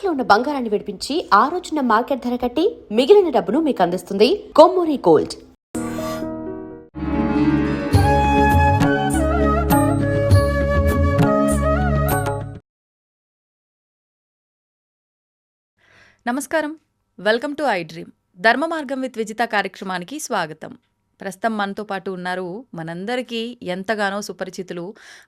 తాకట్లో ఉన్న బంగారాన్ని విడిపించి ఆ రోజున మార్కెట్ ధర కట్టి మిగిలిన డబ్బును మీకు అందిస్తుంది కొమ్మూరి గోల్డ్. నమస్కారం, వెల్కమ్ టు ఐ డ్రీమ్. ధర్మ మార్గం విత్ విజిత కార్యక్రమానికి స్వాగతం. ప్రస్తుతం మనతో పాటు ఉన్నారు మనందరికీ ఎంతగానో సుపరిచితులు.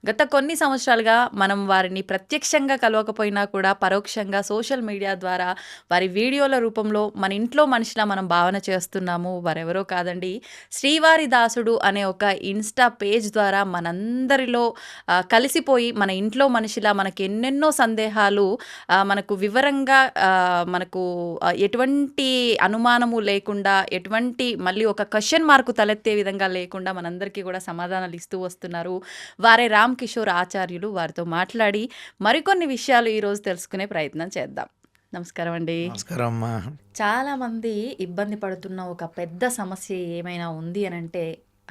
గత కొన్ని సంవత్సరాలుగా మనం వారిని ప్రత్యక్షంగా కలవకపోయినా కూడా పరోక్షంగా సోషల్ మీడియా ద్వారా వారి వీడియోల రూపంలో మన ఇంట్లో మనిషిలా మనం భావన చేస్తున్నాము. వారెవరో కాదండి, శ్రీవారి దాసుడు అనే ఒక ఇన్స్టా పేజ్ ద్వారా మనందరిలో కలిసిపోయి మన ఇంట్లో మనిషిలా మనకి ఎన్నెన్నో సందేహాలు మనకు వివరంగా మనకు ఎటువంటి అనుమానము లేకుండా, ఎటువంటి మళ్ళీ ఒక క్వశ్చన్ మార్కు తలెత్తే విధంగా లేకుండా మనందరికీ కూడా సమాధానాలు ఇస్తూ వస్తున్నారు. వారే రామ్ కిషోర్ ఆచార్యులు. వారితో మాట్లాడి మరికొన్ని విషయాలు ఈరోజు తెలుసుకునే ప్రయత్నం చేద్దాం. నమస్కారం అండి. నమస్కారం అమ్మా. చాలా మంది ఇబ్బంది పడుతున్న ఒక పెద్ద సమస్య ఏమైనా ఉంది అని అంటే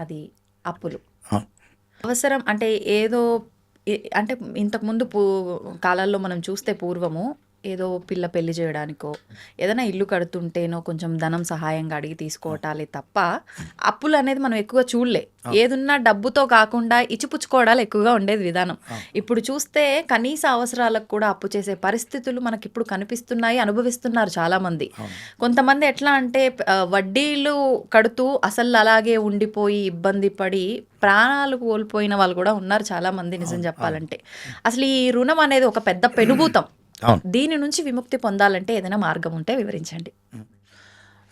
అది అప్పులు. అవసరం అంటే ఏదో అంటే ఇంతకుముందు కాలాల్లో మనం చూస్తే పూర్వము ఏదో పిల్ల పెళ్లి చేయడానికో ఏదైనా ఇల్లు కడుతుంటేనో కొంచెం ధనం సహాయంగా అడిగి తీసుకోవటాలే తప్ప అప్పులు అనేది మనం ఎక్కువగా చూడలే. ఏదున్నా డబ్బుతో కాకుండా ఇచ్చిపుచ్చుకోవడాలు ఎక్కువగా ఉండేది విధానం. ఇప్పుడు చూస్తే కనీస అవసరాలకు కూడా అప్పు చేసే పరిస్థితులు మనకి ఇప్పుడు కనిపిస్తున్నాయి, అనుభవిస్తున్నారు చాలా మంది. కొంతమంది ఎట్లా అంటే వడ్డీలు కడుతూ అసలు అలాగే ఉండిపోయి ఇబ్బంది పడి ప్రాణాలు కోల్పోయిన వాళ్ళు కూడా ఉన్నారు చాలా మంది. నిజం చెప్పాలంటే అసలు ఈ రుణం అనేది ఒక పెద్ద పెనుభూతం. దీని నుంచి విముక్తి పొందాలంటే ఏదైనా మార్గం ఉంటే వివరించండి.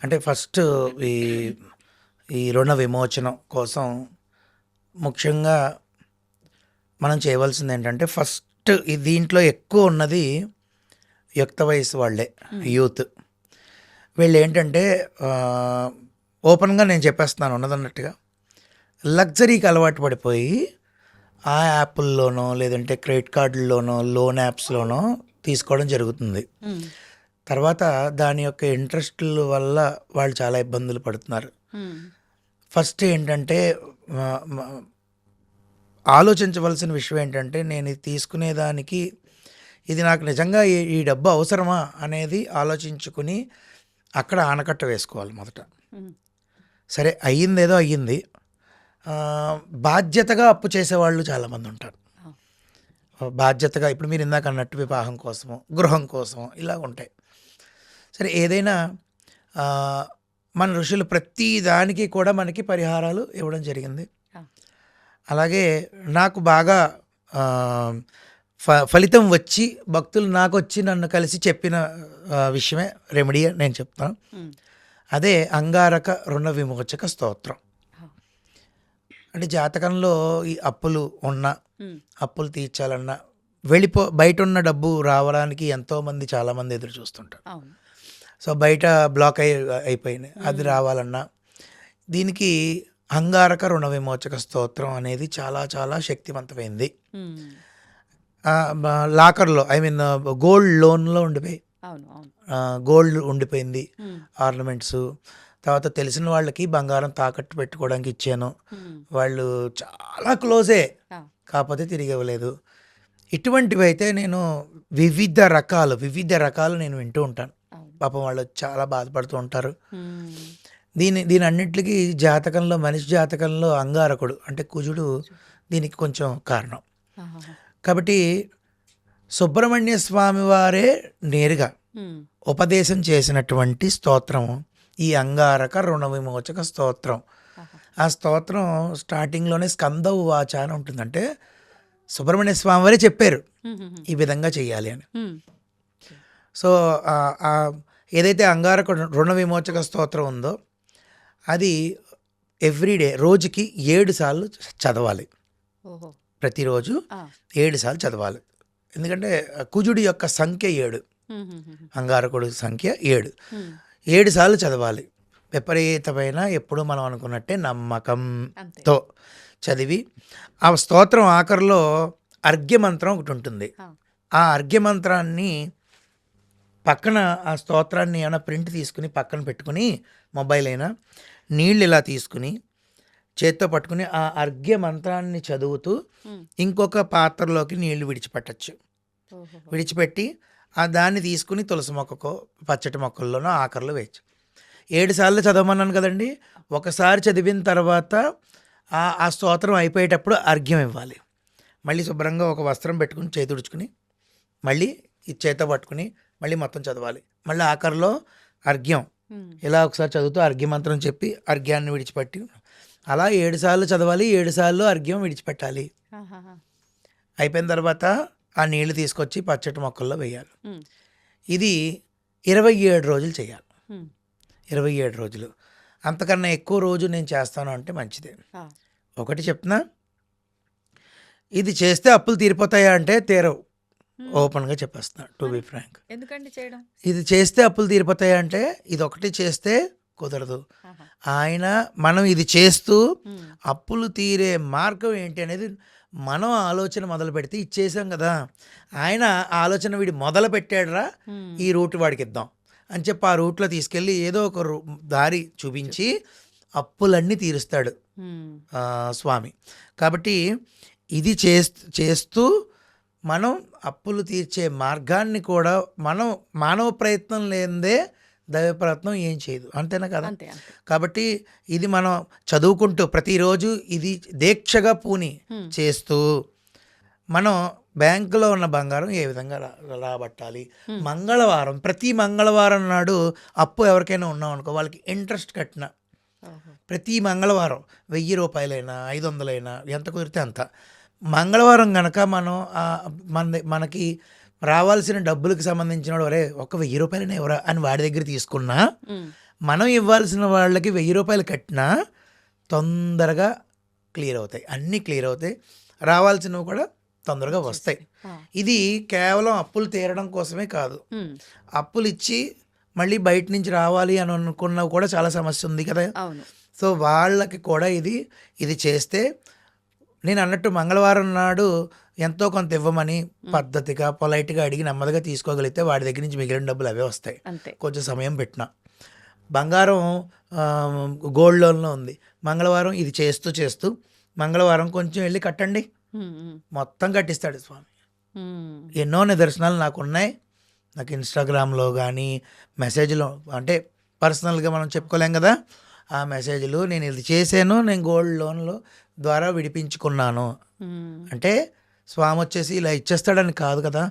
అంటే ఫస్ట్ ఈ రుణ విమోచనం కోసం ముఖ్యంగా మనం చేయవలసింది ఏంటంటే, ఫస్ట్ దీంట్లో ఎక్కువ ఉన్నది యుక్త వయసు వాళ్ళే, యూత్. వీళ్ళు ఏంటంటే ఓపెన్గా నేను చెప్పేస్తున్నాను ఉన్నదన్నట్టుగా లగ్జరీకి అలవాటు పడిపోయి ఆ యాప్ల్లోనో లేదంటే క్రెడిట్ కార్డుల్లోనో లోన్ యాప్స్లోనో తీసుకోవడం జరుగుతుంది. తర్వాత దాని యొక్క ఇంట్రెస్ట్ల వల్ల వాళ్ళు చాలా ఇబ్బందులు పడుతున్నారు. ఫస్ట్ ఏంటంటే ఆలోచించవలసిన విషయం ఏంటంటే, నేను ఇది తీసుకునేదానికి ఇది నాకు నిజంగా ఈ డబ్బు అవసరమా అనేది ఆలోచించుకుని అక్కడ ఆనకట్ట వేసుకోవాలి మొదట. సరే అయ్యిందేదో అయ్యింది, బాధ్యతగా అప్పు చేసేవాళ్ళు చాలామంది ఉంటారు. బాధ్యతగా ఇప్పుడు మీరు ఇందాక అన్నట్టు వివాహం కోసమో గృహం కోసమో ఇలా ఉంటాయి. సరే ఏదైనా మన ఋషులు ప్రతి దానికి కూడా మనకి పరిహారాలు ఇవ్వడం జరిగింది. అలాగే నాకు బాగా ఫలితం వచ్చి భక్తులు నాకు వచ్చి నన్ను కలిసి చెప్పిన విషయమే రెమెడీ నేను చెప్తాను. అదే అంగారక రుణ విమోచక స్తోత్రం. అంటే జాతకంలో ఈ అప్పులు ఉన్న, అప్పులు తీర్చాలన్నా బయట ఉన్న డబ్బు రావడానికి ఎంతోమంది చాలామంది ఎదురు చూస్తుంటారు. సో బయట బ్లాక్ అయిపోయినాయి, అది రావాలన్నా దీనికి అంగారక రుణ విమోచక స్తోత్రం అనేది చాలా చాలా శక్తివంతమైంది. లాకర్లో గోల్డ్ లోన్లో ఉండిపోయి గోల్డ్ ఉండిపోయింది, ఆర్నమెంట్స్. తర్వాత తెలిసిన వాళ్ళకి బంగారం తాకట్టు పెట్టుకోవడానికి ఇచ్చాను, వాళ్ళు చాలా క్లోజే, కాకపోతే తిరిగి ఇవ్వలేదు. ఇటువంటివి అయితే నేను వివిధ రకాలు నేను వింటూ ఉంటాను. పాపం వాళ్ళు చాలా బాధపడుతూ ఉంటారు. దీని అన్నింటికి జాతకంలో, మనిషి జాతకంలో అంగారకుడు అంటే కుజుడు దీనికి కొంచెం కారణం. కాబట్టి సుబ్రహ్మణ్య స్వామి వారే నేరుగా ఉపదేశం చేసినటువంటి స్తోత్రం ఈ అంగారక రుణ విమోచక స్తోత్రం. ఆ స్తోత్రం స్టార్టింగ్లోనే స్కంద ఉవాచ అని ఉంటుంది. అంటే సుబ్రహ్మణ్య స్వామి వారే చెప్పారు ఈ విధంగా చెయ్యాలి అని. సో ఏదైతే అంగారక రుణ విమోచక స్తోత్రం ఉందో అది ఎవ్రీడే రోజుకి 7 సార్లు చదవాలి. ప్రతిరోజు 7 సార్లు చదవాలి. ఎందుకంటే కుజుడి యొక్క సంఖ్య 7, అంగారకుడి సంఖ్య 7 సార్లు చదవాలి. విపరీతమైన ఎప్పుడు మనం అనుకున్నట్టే నమ్మకంతో చదివి ఆ స్తోత్రం ఆఖరిలో అర్ఘ్యమంత్రం ఒకటి ఉంటుంది. ఆ అర్ఘ్యమంత్రాన్ని పక్కన, ఆ స్తోత్రాన్ని ఏమైనా ప్రింట్ తీసుకుని పక్కన పెట్టుకుని, మొబైల్ అయినా నీళ్ళు ఇలా తీసుకుని చేత్తో పట్టుకుని ఆ అర్ఘ్య మంత్రాన్ని చదువుతూ ఇంకొక పాత్రలోకి నీళ్లు విడిచిపెట్టచ్చు. విడిచిపెట్టి దాన్ని తీసుకుని తులసి మొక్కకో పచ్చటి మొక్కల్లోనో ఆఖరిలో వేయచ్చు. 7 సార్లు చదవమన్నాను కదండి. ఒకసారి చదివిన తర్వాత ఆ స్తోత్రం అయిపోయేటప్పుడు అర్ఘ్యం ఇవ్వాలి. మళ్ళీ శుభ్రంగా ఒక వస్త్రం పెట్టుకుని చేతుడుచుకుని మళ్ళీ ఈ చేత పట్టుకుని మళ్ళీ మొత్తం చదవాలి. మళ్ళీ ఆఖరిలో అర్ఘ్యం ఇలా ఒకసారి చదువుతూ అర్ఘ్య మంత్రం చెప్పి అర్ఘ్యాన్ని విడిచిపెట్టి అలా 7 సార్లు చదవాలి. 7 సార్లు అర్ఘ్యం విడిచిపెట్టాలి. అయిపోయిన తర్వాత ఆ నీళ్లు తీసుకొచ్చి పచ్చటి మొక్కల్లో వేయాలి. ఇది 27 రోజులు చేయాలి. 27 రోజులు. అంతకన్నా ఎక్కువ రోజు నేను చేస్తాను అంటే మంచిదే. ఒకటి చెప్తున్నా, ఇది చేస్తే అప్పులు తీరిపోతాయా అంటే తీరవు. ఓపెన్గా చెప్పేస్తున్నా, టు బి ఫ్రాంక్. ఎందుకండి చేయడం? ఇది చేస్తే అప్పులు తీరిపోతాయా అంటే ఇది ఒకటి చేస్తే కుదరదు. మనం ఇది చేస్తూ అప్పులు తీరే మార్గం ఏంటి అనేది మనం ఆలోచన మొదలు పెడితే ఇచ్చేసాం కదా. ఆయన ఆలోచన వీడి మొదలు పెట్టాడురా, ఈ రూట్ వాడికి ఇద్దాం అని చెప్పి ఆ రూట్లో తీసుకెళ్ళి ఏదో ఒక దారి చూపించి అప్పులన్నీ తీరుస్తాడు స్వామి. కాబట్టి ఇది చేస్తూ మనం అప్పులు తీర్చే మార్గాన్ని కూడా మనం మానవ ప్రయత్నం లేనిదే దైవ ప్రయత్నం ఏం చేయదు, అంతేనా కదా. కాబట్టి ఇది మనం చదువుకుంటూ ప్రతిరోజు ఇది దీక్షగా పూని చేస్తూ మనం బ్యాంకులో ఉన్న బంగారం ఏ విధంగా రాబట్టాలి. మంగళవారం, ప్రతి మంగళవారం నాడు అప్పు ఎవరికైనా ఉన్నాం అనుకో వాళ్ళకి ఇంట్రెస్ట్ కట్టిన ప్రతి మంగళవారం 1000 రూపాయలైనా 500 ఎంత కుదిరితే అంత మంగళవారం కనుక మనం మనకి రావాల్సిన డబ్బులకు సంబంధించిన వరే ఒక 1000 రూపాయలనే ఎవరా అని వాడి దగ్గర తీసుకున్నా మనం ఇవ్వాల్సిన వాళ్ళకి 1000 రూపాయలు కట్టినా తొందరగా క్లియర్ అవుతాయి, అన్నీ క్లియర్ అవుతాయి, రావాల్సినవి కూడా తొందరగా వస్తాయి. ఇది కేవలం అప్పులు తీరడం కోసమే కాదు. అప్పులు ఇచ్చి మళ్ళీ బయట నుంచి రావాలి అని అనుకున్నవి కూడా చాలా సమస్య ఉంది కదా. సో వాళ్ళకి కూడా ఇది చేస్తే నేను అన్నట్టు మంగళవారం నాడు ఎంతో కొంత ఇవ్వమని పద్ధతిగా పొలైట్గా అడిగి నెమ్మదిగా తీసుకోగలిగితే వాడి దగ్గర నుంచి మిగిలిన డబ్బులు అవే వస్తాయి. కొంచెం సమయం పెట్టినా. బంగారం గోల్డ్ లోన్లో ఉంది. మంగళవారం ఇది చేస్తూ మంగళవారం కొంచెం వెళ్ళి కట్టండి, మొత్తం కట్టిస్తాడు స్వామి. ఎన్నో నిదర్శనాలు నాకు ఉన్నాయి. నాకు ఇన్స్టాగ్రామ్లో కానీ మెసేజ్లో, అంటే పర్సనల్గా మనం చెప్పుకోలేం కదా, ఆ మెసేజ్లు నేను ఇది చేశాను, నేను గోల్డ్ లోన్లో ద్వారా విడిపించుకున్నాను అంటే స్వామి వచ్చేసి ఇలా ఇచ్చేస్తాడని కాదు కదా.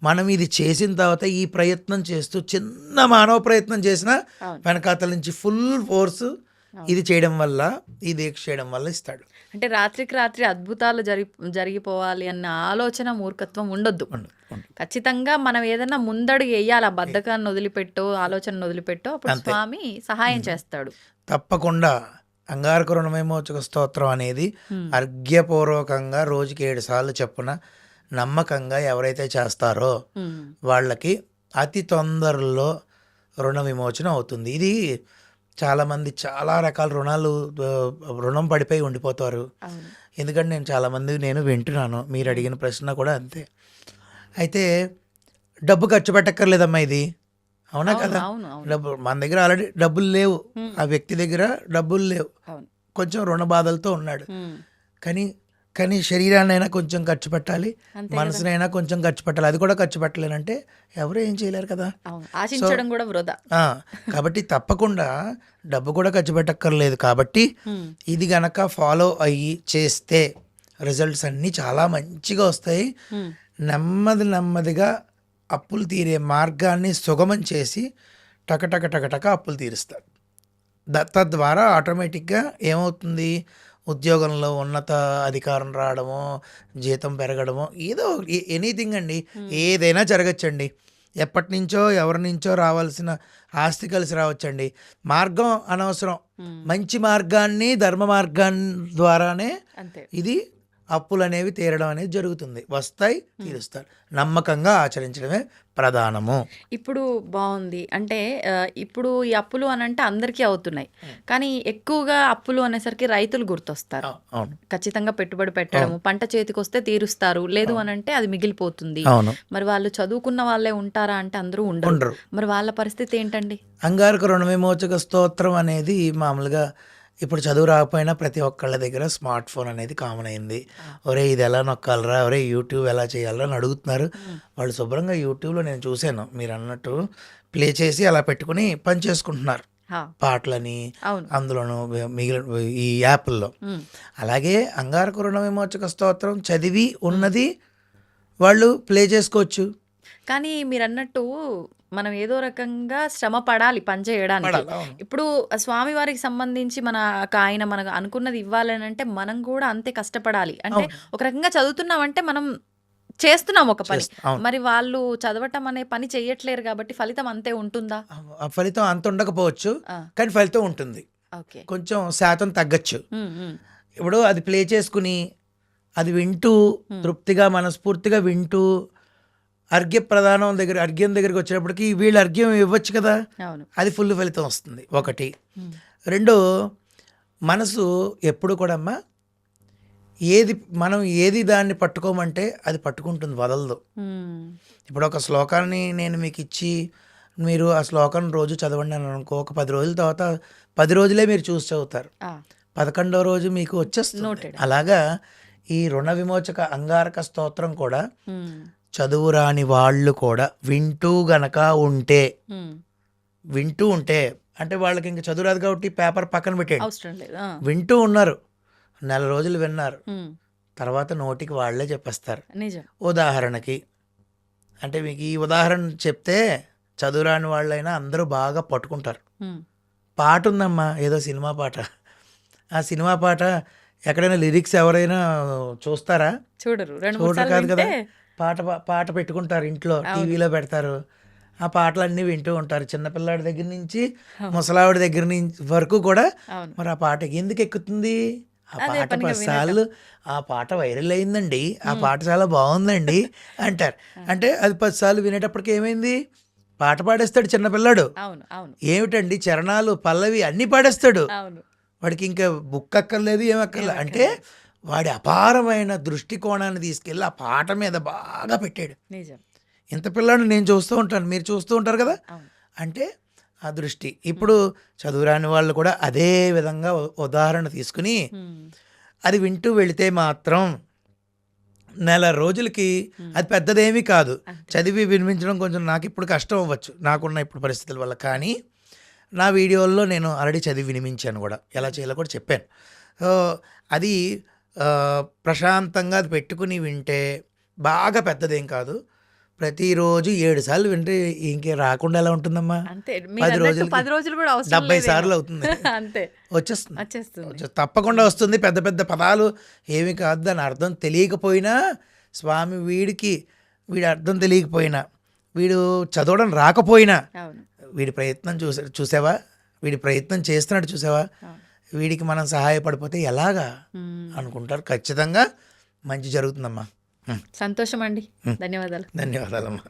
మనం ఇది చేసిన తర్వాత ఈ ప్రయత్నం చేస్తూ చిన్న మానవ ప్రయత్నం చేసినా వెనకాతల నుంచి ఫుల్ ఫోర్స్ ఇది చేయడం వల్ల, ఈ దీక్ష చేయడం వల్ల ఇస్తాడు. అంటే రాత్రికి రాత్రి అద్భుతాలు జరిగిపోవాలి అన్న ఆలోచన మూర్ఖత్వం ఉండొద్దు. ఖచ్చితంగా మనం ఏదైనా ముందడుగు వేయాలి. ఆ బద్ధకాన్ని వదిలిపెట్టో ఆలోచన వదిలిపెట్టో అప్పుడు స్వామి సహాయం చేస్తాడు. తప్పకుండా అంగారక రుణవిమోచక స్తోత్రం అనేది అర్ఘ్యపూర్వకంగా రోజుకి 7 సార్లు చెప్పున నమ్మకంగా ఎవరైతే చేస్తారో వాళ్ళకి అతి తొందరలో రుణ విమోచన అవుతుంది. ఇది చాలామంది చాలా రకాల రుణం పడిపోయి ఉండిపోతారు. ఎందుకంటే నేను వింటున్నాను, మీరు అడిగిన ప్రశ్న కూడా అంతే. అయితే డబ్బు ఖర్చు పెట్టక్కర్లేదమ్మా, ఇది అవునా కదా. డబ్బు మన దగ్గర ఆల్రెడీ డబ్బులు లేవు, ఆ వ్యక్తి దగ్గర డబ్బులు లేవు, కొంచెం రుణ బాధలతో ఉన్నాడు. కానీ శరీరాన్నైనా కొంచెం ఖర్చు పెట్టాలి, మనసునైనా కొంచెం ఖర్చు పెట్టాలి. అది కూడా ఖర్చు పెట్టలేనంటే ఎవరు ఏం చేయలేరు కదా. ఆశించడం కూడా వృధా. కాబట్టి తప్పకుండా డబ్బు కూడా ఖర్చు పెట్టక్కర్లేదు. కాబట్టి ఇది గనక ఫాలో అయ్యి చేస్తే రిజల్ట్స్ అన్నీ చాలా మంచిగా వస్తాయి. నెమ్మదిగా అప్పులు తీరే మార్గాన్ని సుగమం చేసి టకటక అప్పులు తీరుస్తాడు. తద్వారా ఆటోమేటిక్గా ఏమవుతుంది, ఉద్యోగంలో ఉన్నత అధికారం రావడమో, జీతం పెరగడమో, ఏదో ఎనీథింగ్ అండి, ఏదైనా జరగచ్చండి. ఎప్పటి నుంచో ఎవరి నుంచో రావాల్సిన ఆస్తి కలిసి రావచ్చండి. మార్గం అనవసరం, మంచి మార్గాన్ని ధర్మ మార్గాన్ని ద్వారానే ఇది అప్పులు అనేవి తీరడం అనేది జరుగుతుంది. వస్తాయి, తీరుస్తారు. నమ్మకంగా ఆచరించడమే ప్రధానము. ఇప్పుడు బాగుంది. అంటే ఇప్పుడు ఈ అప్పులు అని అంటే అందరికీ అవుతున్నాయి, కానీ ఎక్కువగా అప్పులు అనేసరికి రైతులు గుర్తొస్తారు. ఖచ్చితంగా పెట్టుబడి పెట్టడము, పంట చేతికి వస్తే తీరుస్తారు, లేదు అని అంటే అది మిగిలిపోతుంది. మరి వాళ్ళు చదువుకున్న వాళ్ళే ఉంటారా అంటే అందరూ ఉండరు. మరి వాళ్ళ పరిస్థితి ఏంటండి? అంగారక రుణ విమోచక స్తోత్రం అనేది మామూలుగా ఇప్పుడు చదువు రాకపోయినా ప్రతి ఒక్కళ్ళ దగ్గర స్మార్ట్ ఫోన్ అనేది కామన్ అయింది. ఒరే ఇది ఎలా నొక్కాలరా, ఒరే యూట్యూబ్ ఎలా చేయాలరా అని అడుగుతున్నారు. వాళ్ళు శుభ్రంగా యూట్యూబ్లో నేను చూశాను మీరు అన్నట్టు ప్లే చేసి అలా పెట్టుకుని పని చేసుకుంటున్నారు పాటలని అందులోనూ మిగిలిన ఈ యాప్ల్లో. అలాగే అంగారక రుణ విమోచక స్తోత్రం చదివి ఉన్నది వాళ్ళు ప్లే చేసుకోవచ్చు. కానీ మీరు అన్నట్టు మనం ఏదో రకంగా శ్రమ పడాలి పని చేయడానికి. ఇప్పుడు స్వామివారికి సంబంధించి ఆయన మనకు అనుకున్నది ఇవ్వాలని అంటే మనం కూడా అంతే కష్టపడాలి. అంటే ఒక రకంగా చదువుతున్నామంటే మనం చేస్తున్నాం ఒక పని. మరి వాళ్ళు చదవటం అనే పని చెయ్యట్లేరు కాబట్టి ఫలితం అంతే ఉంటుందా? ఫలితం అంత ఉండకపోవచ్చు, కానీ ఫలితం ఉంటుంది. కొంచెం శాతం తగ్గచ్చు. ఇప్పుడు అది ప్లే చేసుకుని అది వింటూ తృప్తిగా మనస్ఫూర్తిగా వింటూ అర్ఘ్యం దగ్గరికి వచ్చేటప్పటికి వీళ్ళు అర్ఘ్యం ఇవ్వచ్చు కదా, అది ఫుల్ ఫలితం వస్తుంది. ఒకటి. రెండో, మనసు ఎప్పుడు కూడా అమ్మా మనం ఏది దాన్ని పట్టుకోమంటే అది పట్టుకుంటుంది, వదలదు. ఇప్పుడు ఒక శ్లోకాన్ని నేను మీకు ఇచ్చి మీరు ఆ శ్లోకాన్ని రోజు చదవండి అని అనుకో, ఒక 10 రోజుల తర్వాత 10 రోజులే మీరు చూసి చదువుతారు, 11వ రోజు మీకు వచ్చేస్తుంది. అలాగా ఈ రుణ విమోచక అంగారక స్తోత్రం కూడా చదువు రాని వాళ్ళు కూడా వింటూ ఉంటే అంటే వాళ్ళకి ఇంకా చదువు రాదు కాబట్టి పేపర్ పక్కన పెట్టేయండి, వింటూ ఉన్నారు, నెల రోజులు విన్నారు, తర్వాత నోటికి వాళ్ళే చెప్పేస్తారు. ఉదాహరణకి అంటే మీకు ఈ ఉదాహరణ చెప్తే చదువు రాని వాళ్ళైనా అందరూ బాగా పట్టుకుంటారు. పాట ఉందమ్మా, ఏదో సినిమా పాట, ఆ సినిమా పాట ఎక్కడైనా లిరిక్స్ ఎవరైనా చూస్తారా? చూడరు కాదు కదా. పాట పెట్టుకుంటారు ఇంట్లో, టీవీలో పెడతారు, ఆ పాటలన్నీ వింటూ ఉంటారు, చిన్నపిల్లాడి దగ్గర నుంచి ముసలావిడి దగ్గర నుంచి వరకు కూడా. మరి ఆ పాట ఎందుకు ఎక్కుతుంది? ఆ పాట 10 సార్లు ఆ పాట వైరల్ అయిందండి, ఆ పాట చాలా బాగుందండి అంటారు. అంటే అది 10 సార్లు వినేటప్పటికి ఏమైంది? పాట పాడేస్తాడు చిన్నపిల్లాడు. ఏమిటండి చరణాలు పల్లవి అన్నీ పాడేస్తాడు. వాడికి ఇంకా బుక్ అక్కర్లేదు, ఏమక్కర్లేదు. అంటే వాడి అపారమైన దృష్టికోణాన్ని తీసుకెళ్ళి ఆ పాట మీద బాగా పెట్టాడు. ఇంత పిల్లాడు నేను చూస్తూ ఉంటాను, మీరు చూస్తూ ఉంటారు కదా. అంటే ఆ దృష్టి. ఇప్పుడు చదువురాని వాళ్ళు కూడా అదే విధంగా ఉదాహరణ తీసుకుని అది వింటూ వెళితే మాత్రం నెల రోజులకి అది పెద్దదేమీ కాదు. చదివి వినిపించడం కొంచెం నాకు ఇప్పుడు కష్టం అవ్వచ్చు, నాకున్న ఇప్పుడు పరిస్థితుల వల్ల. కానీ నా వీడియోల్లో నేను ఆల్రెడీ చదివి వినిపించాను కూడా, ఎలా చేయాలో కూడా చెప్పాను. అది ప్రశాంతంగా అది పెట్టుకుని వింటే బాగా పెద్దదేం కాదు. ప్రతిరోజు 7 సార్లు వింటే ఇంకే రాకుండా ఎలా ఉంటుందమ్మా? 10 రోజులు కూడా 70 సార్లు అవుతుంది, వచ్చేస్తుంది, తప్పకుండా వస్తుంది. పెద్ద పెద్ద పదాలు ఏమి కాదు, దాని అర్థం తెలియకపోయినా స్వామి వీడి అర్థం తెలియకపోయినా, వీడు చదవడం రాకపోయినా, వీడి ప్రయత్నం చూసావా, వీడి ప్రయత్నం చేస్తున్నాడు చూసావా, వీడికి మనం సహాయపడిపోతే ఎలాగా అనుకుంటారు. ఖచ్చితంగా మంచి జరుగుతుందమ్మా. సంతోషం అండి, ధన్యవాదాలు. ధన్యవాదాలమ్మా.